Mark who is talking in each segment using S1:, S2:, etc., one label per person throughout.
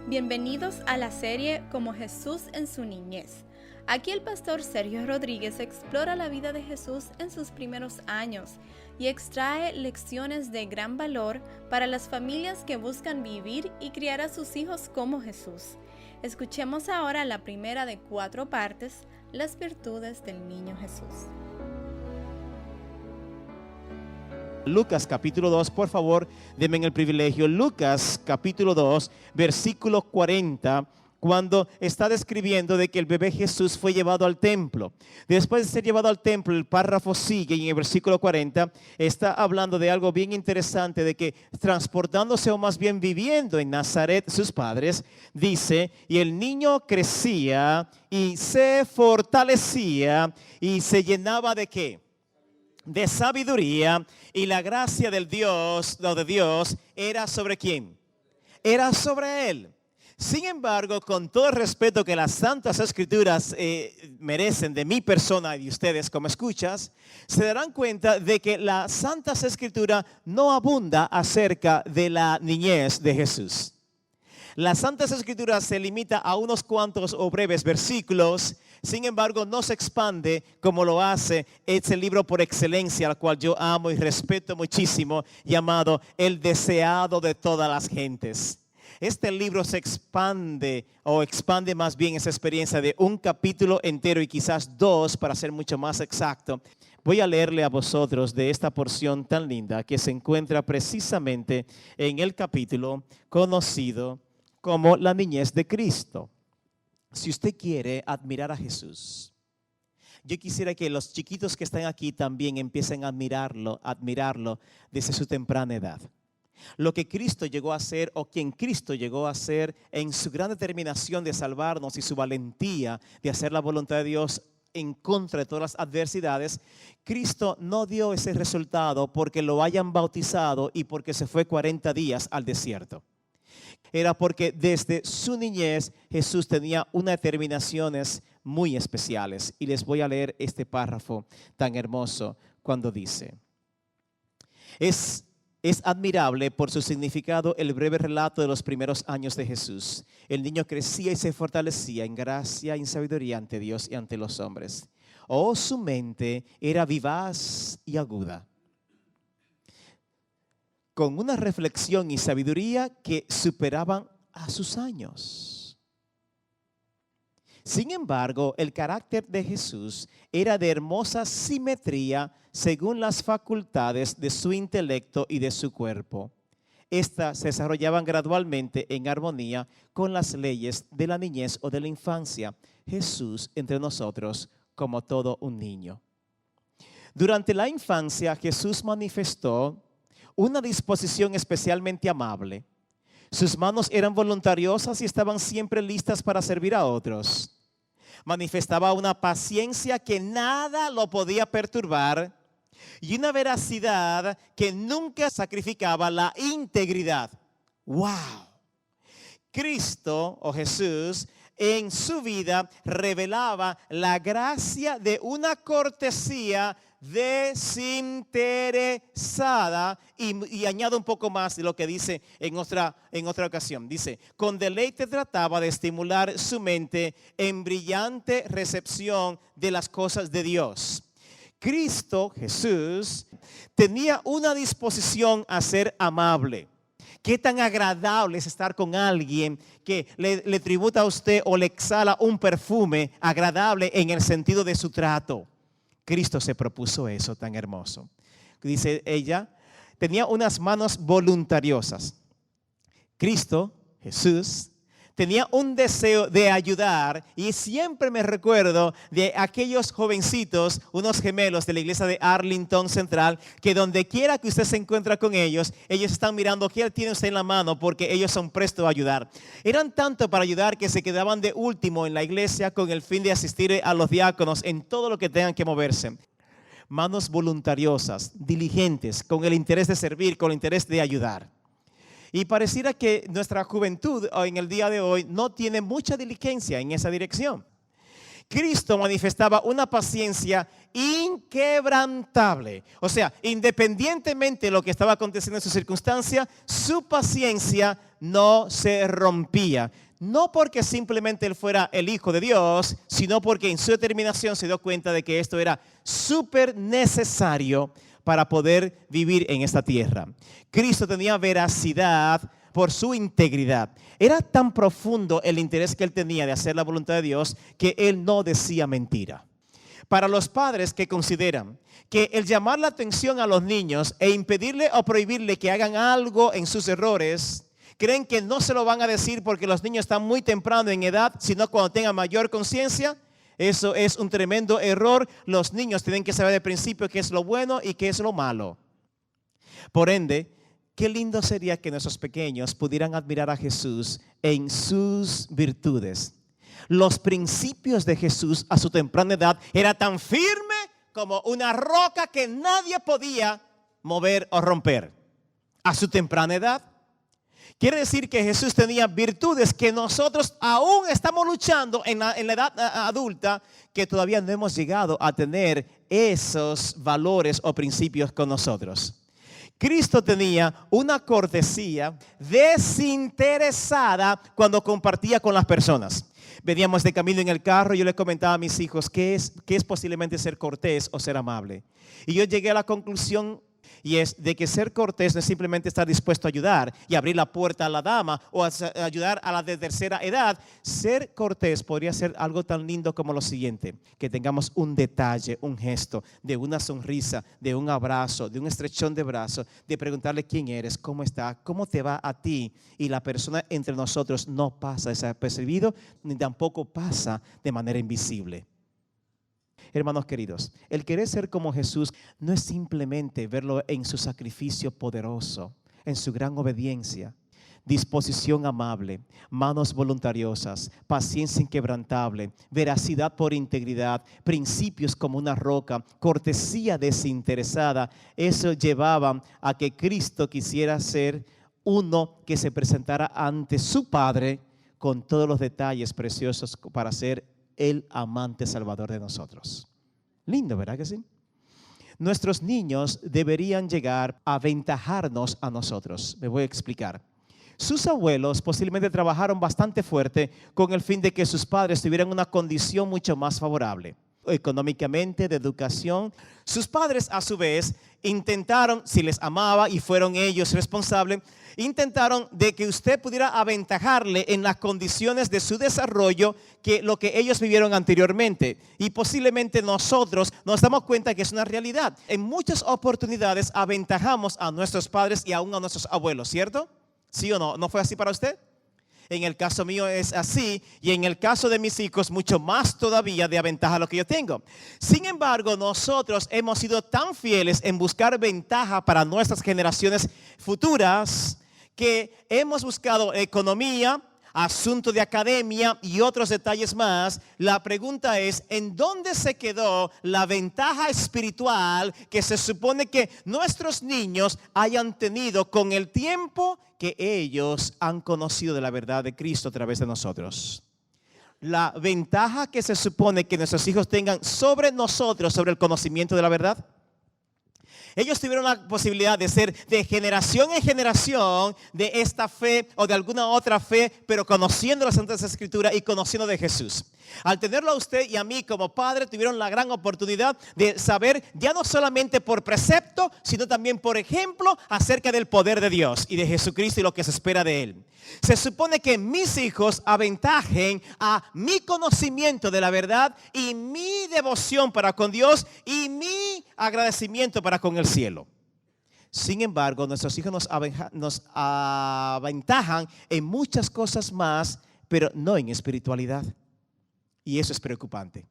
S1: Bienvenidos a la serie Como Jesús en su niñez. Aquí el pastor Sergio Rodríguez explora la vida de Jesús en sus primeros años y extrae lecciones de gran valor para las familias que buscan vivir y criar a sus hijos como Jesús. Escuchemos ahora la primera de 4 partes, las virtudes del niño Jesús.
S2: Lucas capítulo 2, por favor, denme el privilegio. Lucas capítulo 2, versículo 40, cuando está describiendo de que el bebé Jesús fue llevado al templo. Después de ser llevado al templo, el párrafo sigue y en el versículo 40 está hablando de algo bien interesante, de que transportándose o más bien viviendo en Nazaret sus padres, dice, y el niño crecía y se fortalecía y se llenaba ¿de qué? De sabiduría, y la gracia del Dios, lo de Dios, era sobre ¿quién? Era sobre él. Sin embargo, con todo el respeto que las Santas Escrituras merecen de mi persona y de ustedes como escuchas, se darán cuenta de que la Santas Escrituras no abunda acerca de la niñez de Jesús. Las Santas Escrituras se limita a unos cuantos o breves versículos. Sin embargo, no se expande como lo hace este libro por excelencia, al cual yo amo y respeto muchísimo, llamado El Deseado de Todas las Gentes. Este libro se expande más bien esa experiencia de un capítulo entero y quizás 2 para ser mucho más exacto. Voy a leerle a vosotros de esta porción tan linda que se encuentra precisamente en el capítulo conocido como la niñez de Cristo. Si usted quiere admirar a Jesús, yo quisiera que los chiquitos que están aquí también empiecen a admirarlo desde su temprana edad. Lo que Cristo llegó a hacer o quien Cristo llegó a ser en su gran determinación de salvarnos y su valentía de hacer la voluntad de Dios en contra de todas las adversidades, Cristo no dio ese resultado porque lo hayan bautizado y porque se fue 40 días al desierto. Era porque desde su niñez Jesús tenía unas determinaciones muy especiales. Y les voy a leer este párrafo tan hermoso cuando dice: Es admirable por su significado el breve relato de los primeros años de Jesús. El niño crecía y se fortalecía en gracia y en sabiduría ante Dios y ante los hombres. Oh, su mente era vivaz y aguda, con una reflexión y sabiduría que superaban a sus años. Sin embargo, el carácter de Jesús era de hermosa simetría según las facultades de su intelecto y de su cuerpo. Estas se desarrollaban gradualmente en armonía con las leyes de la niñez o de la infancia. Jesús entre nosotros como todo un niño. Durante la infancia, Jesús manifestó una disposición especialmente amable. Sus manos eran voluntariosas y estaban siempre listas para servir a otros. Manifestaba una paciencia que nada lo podía perturbar y una veracidad que nunca sacrificaba la integridad. ¡Wow! Cristo o Jesús en su vida revelaba la gracia de una cortesía desinteresada y añado un poco más de lo que dice en otra ocasión. Dice, con deleite trataba de estimular su mente en brillante recepción de las cosas de Dios. Cristo, Jesús, tenía una disposición a ser amable. Qué tan agradable es estar con alguien que le tributa a usted o le exhala un perfume agradable en el sentido de su trato. Cristo se propuso eso tan hermoso. Dice ella, tenía unas manos voluntariosas. Cristo, Jesús, tenía un deseo de ayudar y siempre me recuerdo de aquellos jovencitos, unos gemelos de la iglesia de Arlington Central, que donde quiera que usted se encuentra con ellos están mirando qué tiene usted en la mano porque ellos son prestos a ayudar. Eran tanto para ayudar que se quedaban de último en la iglesia con el fin de asistir a los diáconos en todo lo que tengan que moverse. Manos voluntariosas, diligentes, con el interés de servir, con el interés de ayudar. Y pareciera que nuestra juventud en el día de hoy no tiene mucha diligencia en esa dirección. Cristo manifestaba una paciencia inquebrantable. O sea, independientemente de lo que estaba aconteciendo en su circunstancia, su paciencia no se rompía. No porque simplemente él fuera el Hijo de Dios, sino porque en su determinación se dio cuenta de que esto era súper necesario para poder vivir en esta tierra. Cristo tenía veracidad por su integridad. Era tan profundo el interés que él tenía de hacer la voluntad de Dios que él no decía mentira. Para los padres que consideran que el llamar la atención a los niños e impedirle o prohibirle que hagan algo en sus errores, creen que no se lo van a decir porque los niños están muy temprano en edad, sino cuando tengan mayor conciencia. Eso es un tremendo error. Los niños tienen que saber de principio qué es lo bueno y qué es lo malo. Por ende, qué lindo sería que nuestros pequeños pudieran admirar a Jesús en sus virtudes. Los principios de Jesús a su temprana edad era tan firme como una roca que nadie podía mover o romper. A su temprana edad. Quiere decir que Jesús tenía virtudes que nosotros aún estamos luchando en la edad adulta, que todavía no hemos llegado a tener esos valores o principios con nosotros. Cristo tenía una cortesía desinteresada cuando compartía con las personas. Veníamos de camino en el carro y yo le comentaba a mis hijos qué es posiblemente ser cortés o ser amable. Y yo llegué a la conclusión, y es de que ser cortés no es simplemente estar dispuesto a ayudar y abrir la puerta a la dama o a ayudar a la de tercera edad. Ser cortés podría ser algo tan lindo como lo siguiente: que tengamos un detalle, un gesto, de una sonrisa, de un abrazo, de un estrechón de brazo, de preguntarle quién eres, cómo está, cómo te va a ti. Y la persona entre nosotros no pasa desapercibido ni tampoco pasa de manera invisible. Hermanos queridos, el querer ser como Jesús no es simplemente verlo en su sacrificio poderoso, en su gran obediencia, disposición amable, manos voluntariosas, paciencia inquebrantable, veracidad por integridad, principios como una roca, cortesía desinteresada. Eso llevaba a que Cristo quisiera ser uno que se presentara ante su Padre con todos los detalles preciosos para ser el amante salvador de nosotros. Lindo, ¿verdad que sí? Nuestros niños deberían llegar a aventajarnos a nosotros. Me voy a explicar. Sus abuelos posiblemente trabajaron bastante fuerte con el fin de que sus padres tuvieran una condición mucho más favorable, económicamente, de educación. Sus padres a su vez intentaron, si les amaba y fueron ellos responsables, intentaron de que usted pudiera aventajarle en las condiciones de su desarrollo que lo que ellos vivieron anteriormente. Y posiblemente nosotros nos damos cuenta que es una realidad. En muchas oportunidades aventajamos a nuestros padres y aún a nuestros abuelos, ¿cierto? ¿Sí o no? ¿No fue así para usted? En el caso mío es así, y en el caso de mis hijos mucho más todavía de aventaja lo que yo tengo. Sin embargo, nosotros hemos sido tan fieles en buscar ventaja para nuestras generaciones futuras que hemos buscado economía, asunto de academia y otros detalles más. La pregunta es, ¿en dónde se quedó la ventaja espiritual que se supone que nuestros niños hayan tenido con el tiempo que ellos han conocido de la verdad de Cristo a través de nosotros? La ventaja que se supone que nuestros hijos tengan sobre nosotros, sobre el conocimiento de la verdad. Ellos tuvieron la posibilidad de ser de generación en generación de esta fe o de alguna otra fe, pero conociendo las Santas Escrituras y conociendo de Jesús. Al tenerlo a usted y a mí como padre, tuvieron la gran oportunidad de saber ya no solamente por precepto, sino también por ejemplo acerca del poder de Dios y de Jesucristo y lo que se espera de Él. Se supone que mis hijos aventajen a mi conocimiento de la verdad y mi devoción para con Dios y mi agradecimiento para con el cielo. Sin embargo, nuestros hijos nos aventajan en muchas cosas más, pero no en espiritualidad. Y eso es preocupante.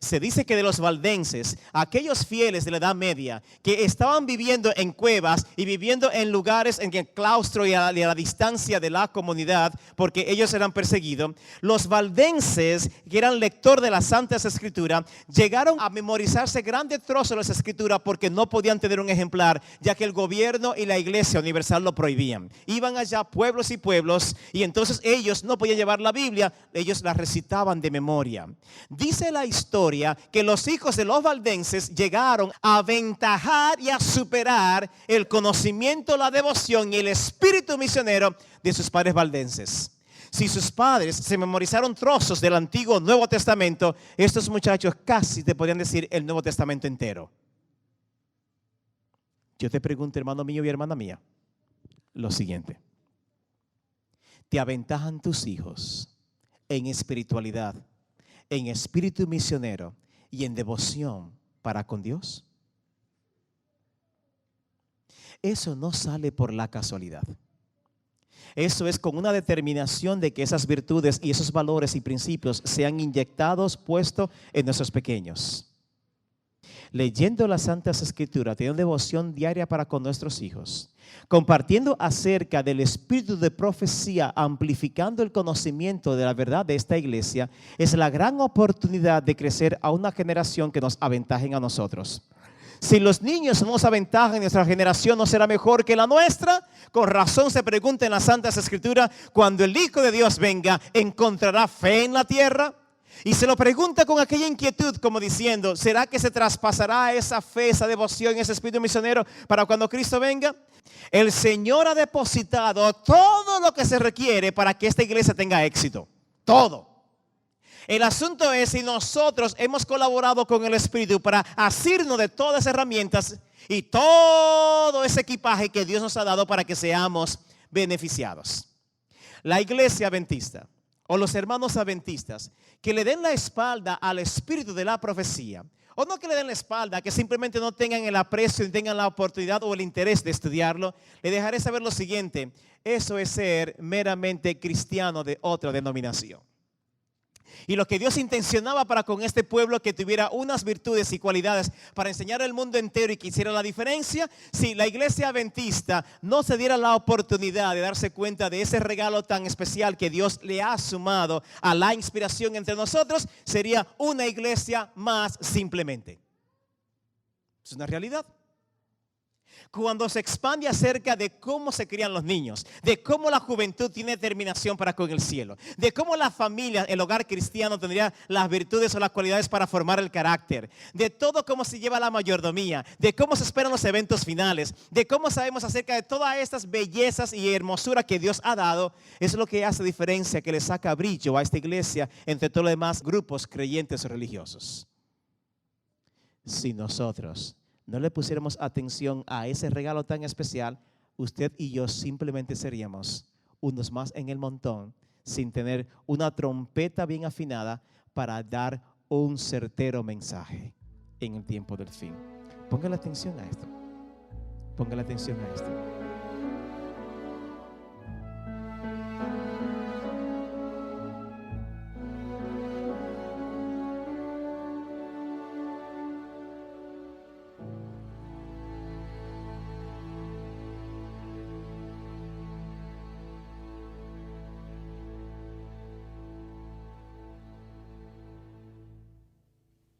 S2: Se dice que de los valdenses, aquellos fieles de la Edad Media que estaban viviendo en cuevas y viviendo en lugares en el claustro y a la distancia de la comunidad, porque ellos eran perseguidos, los valdenses que eran lector de las Santas Escrituras llegaron a memorizarse grandes trozos de las Escrituras porque no podían tener un ejemplar, ya que el gobierno y la Iglesia Universal lo prohibían. Iban allá pueblos y pueblos y entonces ellos no podían llevar la Biblia, ellos la recitaban de memoria. Dice la historia historia que los hijos de los valdenses llegaron a aventajar y a superar el conocimiento, la devoción y el espíritu misionero de sus padres valdenses. Si sus padres se memorizaron trozos del Antiguo Nuevo Testamento, estos muchachos casi te podrían decir el Nuevo Testamento entero. Yo te pregunto, hermano mío y hermana mía, lo siguiente. ¿Te aventajan tus hijos en espiritualidad, en espíritu misionero y en devoción para con Dios? Eso no sale por la casualidad. Eso es con una determinación de que esas virtudes y esos valores y principios sean inyectados, puestos en nuestros pequeños. Leyendo las Santas Escrituras, teniendo devoción diaria para con nuestros hijos, compartiendo acerca del espíritu de profecía, amplificando el conocimiento de la verdad de esta iglesia, es la gran oportunidad de crecer a una generación que nos aventajen a nosotros. Si los niños no nos aventajan, nuestra generación no será mejor que la nuestra. Con razón se pregunta en las Santas Escrituras, cuando el Hijo de Dios venga, ¿encontrará fe en la tierra? Y se lo pregunta con aquella inquietud, como diciendo, ¿será que se traspasará esa fe, esa devoción, ese espíritu misionero para cuando Cristo venga? El Señor ha depositado todo lo que se requiere para que esta iglesia tenga éxito. Todo. El asunto es si nosotros hemos colaborado con el Espíritu para asirnos de todas esas herramientas y todo ese equipaje que Dios nos ha dado para que seamos beneficiados. La iglesia adventista o los hermanos adventistas que le den la espalda al espíritu de la profecía, o no que le den la espalda, que simplemente no tengan el aprecio, ni tengan la oportunidad o el interés de estudiarlo, le dejaré saber lo siguiente: eso es ser meramente cristiano de otra denominación. Y lo que Dios intencionaba para con este pueblo, que tuviera unas virtudes y cualidades para enseñar al mundo entero y que hiciera la diferencia, si la iglesia adventista no se diera la oportunidad de darse cuenta de ese regalo tan especial que Dios le ha sumado a la inspiración entre nosotros, sería una iglesia más simplemente. Es una realidad. Cuando se expande acerca de cómo se crían los niños, de cómo la juventud tiene determinación para con el cielo, de cómo la familia, el hogar cristiano tendría las virtudes o las cualidades para formar el carácter, de todo cómo se lleva la mayordomía, de cómo se esperan los eventos finales, de cómo sabemos acerca de todas estas bellezas y hermosura que Dios ha dado, es lo que hace diferencia, que le saca brillo a esta iglesia entre todos los demás grupos creyentes o religiosos. Si nosotros no le pusiéramos atención a ese regalo tan especial, usted y yo simplemente seríamos unos más en el montón, sin tener una trompeta bien afinada para dar un certero mensaje en el tiempo del fin. Ponga la atención a esto. Ponga la atención a esto.